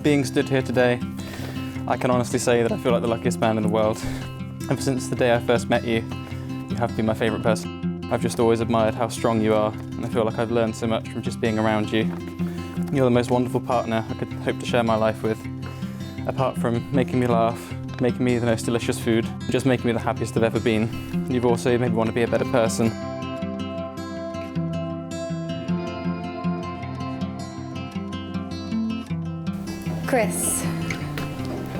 Being stood here today, I can honestly say that I feel like the luckiest man in the world. Ever since the day I first met you, you have been my favourite person. I've just always admired how strong you are, and I feel like I've learned so much from just being around you. You're the most wonderful partner I could hope to share my life with. Apart from making me laugh, making me the most delicious food, just making me the happiest I've ever been. You've also made me want to be a better person. Chris,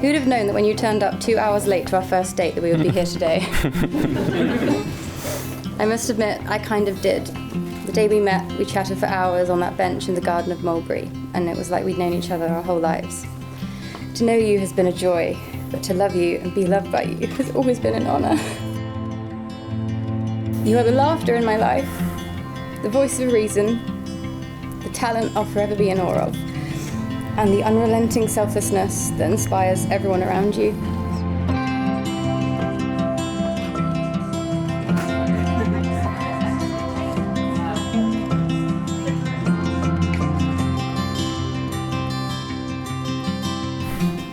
who'd have known that when you turned up 2 hours late to our first date that we would be here today? I must admit, I kind of did. The day we met, we chatted for hours on that bench in the garden of Mulberry, and it was like we'd known each other our whole lives. To know you has been a joy, but to love you and be loved by you has always been an honour. You are the laughter in my life, the voice of reason, the talent I'll forever be in awe of, and the unrelenting selflessness that inspires everyone around you.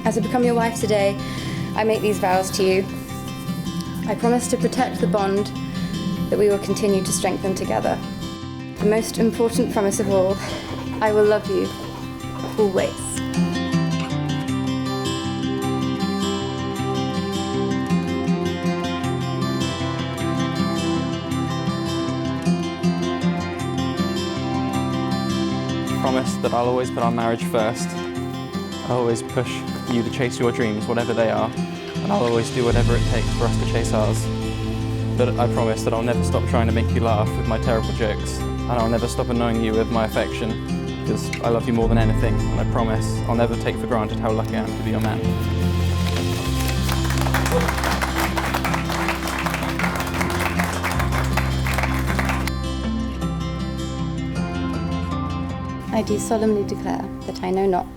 As I become your wife today, I make these vows to you. I promise to protect the bond that we will continue to strengthen together. The most important promise of all, I will love you always. Promise that I'll always put our marriage first. I'll always push you to chase your dreams, whatever they are, and I'll always do whatever it takes for us to chase ours. But I promise that I'll never stop trying to make you laugh with my terrible jokes, and I'll never stop annoying you with my affection, because I love you more than anything, and I promise I'll never take for granted how lucky I am to be your man. I do solemnly declare that I know not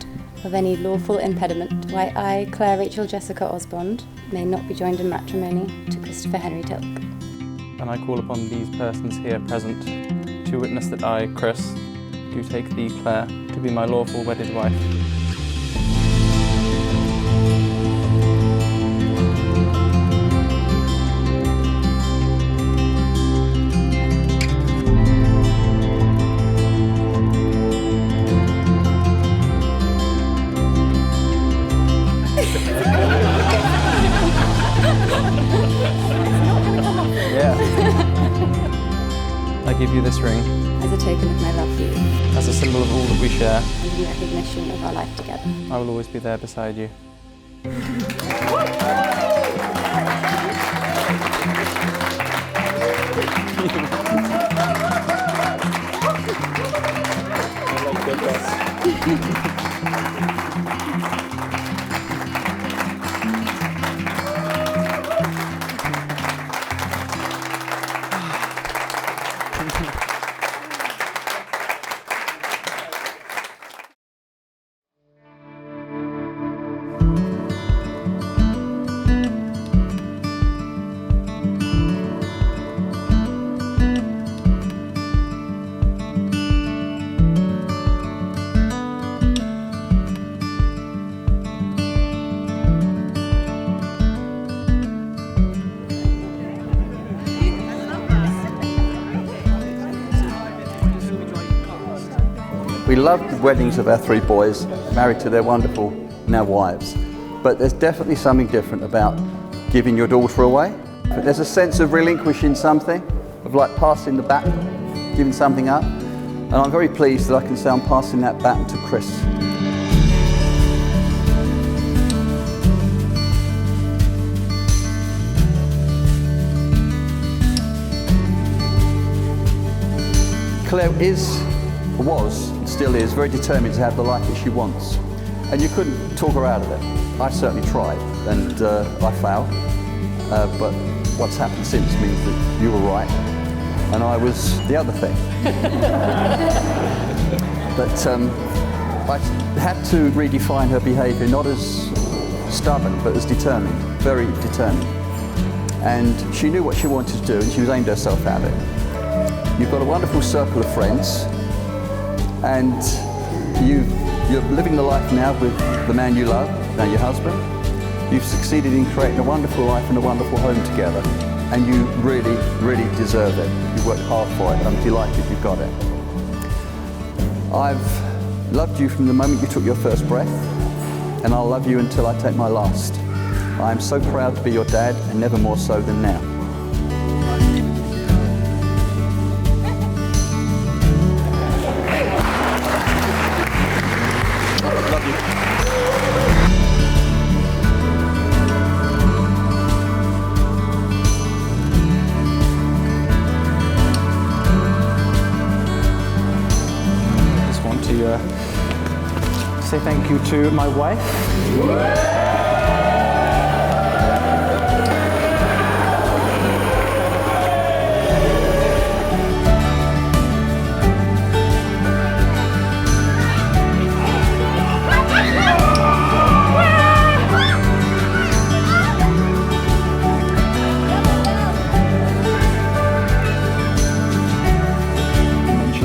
of any lawful impediment why I, Clare Rachel Jessica Osbond, may not be joined in matrimony to Christopher Henry Tilk. And I call upon these persons here present to witness that I, Chris, do take thee, Clare, to be my lawful wedded wife. I give you this ring as a token of my love for you, as a symbol of all that we share, and in recognition of our life together. I will always be there beside you. We love the weddings of our three boys, married to their wonderful now wives. But there's definitely something different about giving your daughter away. But there's a sense of relinquishing something, of like passing the baton, giving something up. And I'm very pleased that I can say I'm passing that baton to Chris. Clare was, and still is, very determined to have the life that she wants. And you couldn't talk her out of it. I certainly tried, and I failed. But what's happened since means that you were right, and I was the other thing. But I had to redefine her behaviour, not as stubborn, but as determined, very determined. And she knew what she wanted to do, and she was aimed herself at it. You've got a wonderful circle of friends, and You're living the life now with the man you love, now your husband. You've succeeded in creating a wonderful life and a wonderful home together. And you really, really deserve it. You worked hard for it, and I'm delighted you've got it. I've loved you from the moment you took your first breath, and I'll love you until I take my last. I am so proud to be your dad, and never more so than now. Love you. Just want to say thank you to my wife.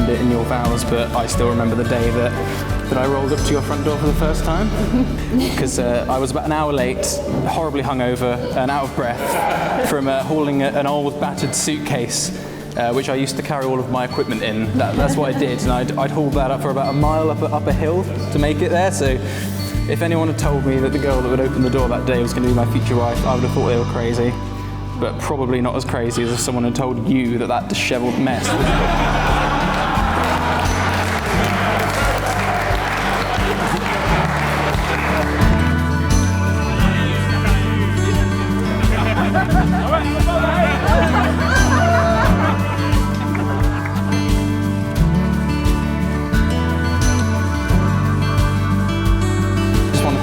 In your vows, but I still remember the day that I rolled up to your front door for the first time, because I was about an hour late, horribly hungover and out of breath from hauling an old battered suitcase which I used to carry all of my equipment in. That's what I did, and I'd hauled that up for about a mile up a hill to make it there. So if anyone had told me that the girl that would open the door that day was going to be my future wife, I would have thought they were crazy, but probably not as crazy as if someone had told you that dishevelled mess was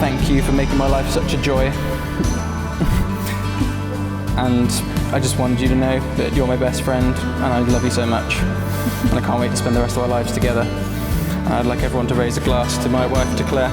thank you for making my life such a joy. And I just wanted you to know that you're my best friend and I love you so much. And I can't wait to spend the rest of our lives together. And I'd like everyone to raise a glass to my wife, to Clare.